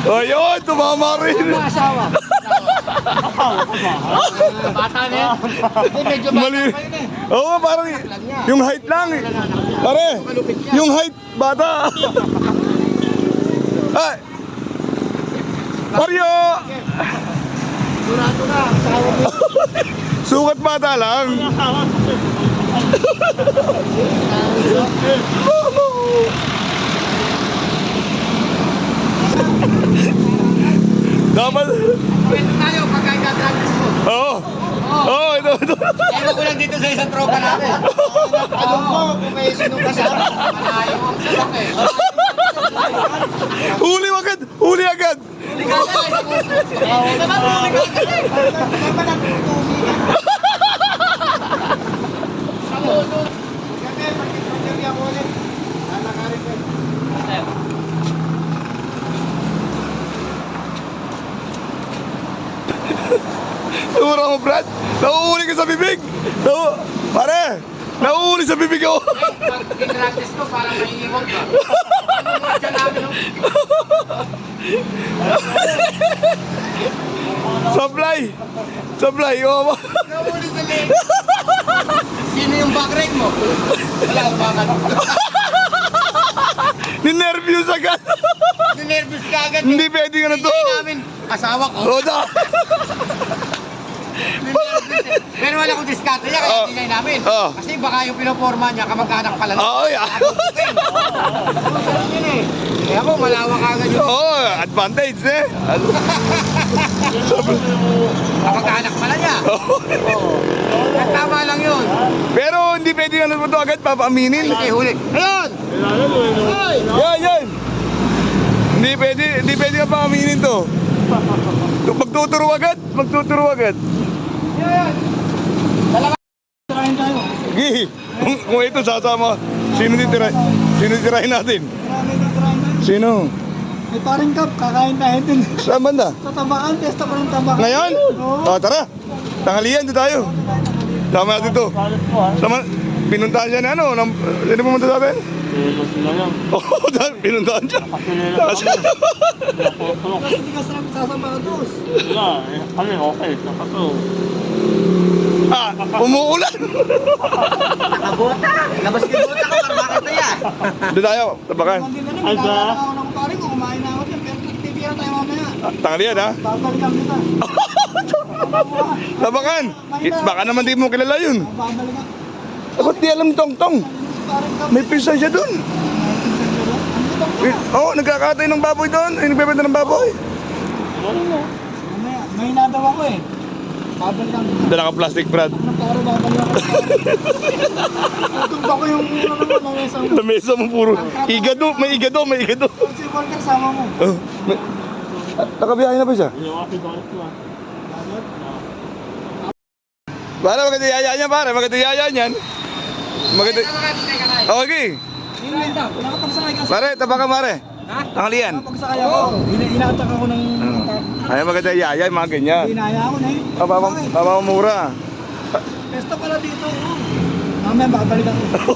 Ayun, tumama rin. Ang asawa. Bata na yan. Medyo bata Mali. pa yun eh. Oo, parang yung height lang. Pare, yung height, bata. Ay! Mario! Durado na, asawa mo. Sukat bata lang. Dapat. Pwede tayo pagkakadragis mo. Oo. Oo, ito. Ewan ko lang dito sa isang tropa namin. Alam mo, kung may sinong kasama, malayo ang sabak eh. Huli agad! Huli agad! Huli ka na, isang puso. Naman huli ka na eh. Naman ang tutumi ka. Sa puso. Gabi, pagkipagkari ako ulit. Lalakarin ko. Tura mo, Brad. Nauuli ka sa bibig. Pare, nauuli sa bibig ako. Pag kinragis ko, parang maiiwag ka. Ano mo dyan namin, no? Supply. Supply. Oh. Nahuli sa leg. Sino yung backride mo? Wala akong bakal. Ninervyos agad. Ninervous ka agad. Hindi pwede ka na to. Hindi namin. Asawa ko. Oo, da. Pero wala akong diskarte niya, kaya hindi namin. Kasi baka yung pinoforma niya, kamag-anak pala. Oo, yeah. Yun eh. Kaya ako, malawak agad yun. Oo, advantage eh. Kamag-anak pala niya. At tama lang yun. Pero hindi pwede ka na to agad papaaminin. Hindi, huli. Ayun! Ay! Yan. Hindi pwede ka paaminin to. Magtuturo agad. Yan! Gi, kung ito sasama, sino titirahin natin? Sino? May paring cup, kakain tayo dun. Saan banda? Sa tabakan, testa pa ng tabakan. Ngayon? Oo. Tara. Tanghalian, doon tayo. Sama natin to. Pinuntahan siya na ano? Sino pumunta sa atin? Oo, pinuntahan siya. Kasi hindi ka sarap sasabados. Umuulan. Nakabota! Labas yung bota ko, para makita yan. Doon tayo, tabakan. Hindi na rin, naglalala ako ng paring ko, kumain na ako dyan. Pero titira tayo mamaya. Tanghalian ha? Babalikan kita. Tabakan. Baka naman di mo kilala yun. Babalikan. Ba't di alam tong-tong? Paring cup. May pisa siya doon. Oo, nagkakatay ng baboy doon. Ay, nagbebenta ng baboy. Mamaya, may nadaw ako eh. Babalikan kita. Dala ka plastic, Brad. Ano para babalikan ko? Tutugba ko yung ng isang... Lamesa mo puro. Igado, may igado. Si Walter, sama mo. Oh, nakabiyahe na ba siya? Pare, maganda yaya niyan, pare. Maganda yaya niyan. Maganda. Okay. Nakapagsakay ka. Pare, tabakan, pare. Tanghalian. Nakapagsakay ako. Inatak ako ng... Ay, maganda yaya, yung mga ganyan. Inaya ako na eh. Papamura. Pesto pala dito. Mamaya babalikan ko.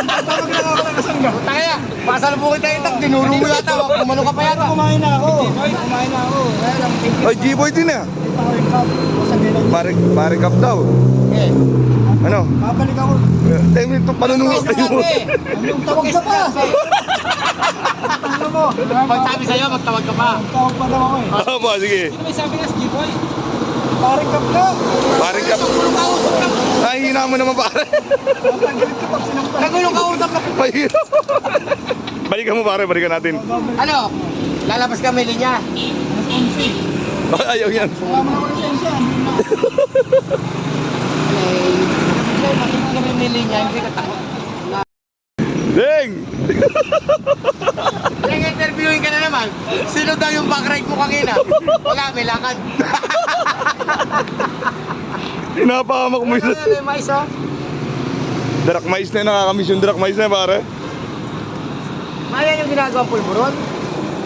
Tawag lang ako ng kasangga. Kaya, pasalubungin tayo itak, dinuro mo yata, kumano ka pa yata. Kumain na ako. Kaya lang, Ay, G-boy din ah. paring cup. Sabihin lang. Pare cup daw. Eh, Ano? Babalik ako. Tayo mo ito, panununod tayo mo. Anong tawag ka pa? Ano mo? Pag sabi sa'yo, magtawag ka pa. Tawag pa daw ako eh. Oo ba, sige. Sino may sabi nga, G-boy? Paring cup na. Pare cup. Ay, hina mo naman, pare. Tanggalin ka pag sinampal. Nagulong ka utang na. Mahirap. Balikan mo, pare. Balikan natin. Ano? Lalabas ka may linya. Ayaw yan. Wala mo na ako lisensya. Hindi may linya, hindi ka takot. Ding! Nag-interviewin ka na naman. Sino daw yung backride mo kanina? Wala, may lakad. Pinapahamak mo yun. Ano yung mais, oh? Darak mais na yun. Nakakamiss yung darak mais na yun, pare. Maya yung ginagawang pulburon?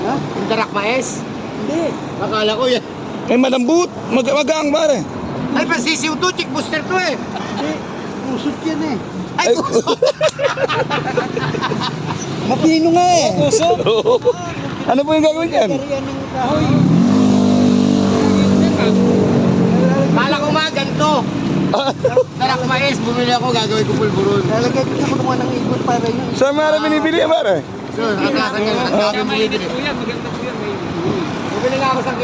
Ha? Yung darak mais? Hindi. Akala ko yan. Ay, malambot. Magaang, pare. Ay, pa sisiw to, chick booster to eh. Hindi. Usot yan eh. Ay, puso. Mapino nga eh. Puso. Ano po yung gagawin dyan? Yan ng kahoy. Kala ko mga ganito. Tarak mais, bumili ako, gagawin ko pulburon. Lalagay ko sa kunuha ng ibon para yun. Saan mara binibili yan, mara? So, ang dami binibili. Bumili nga ako sa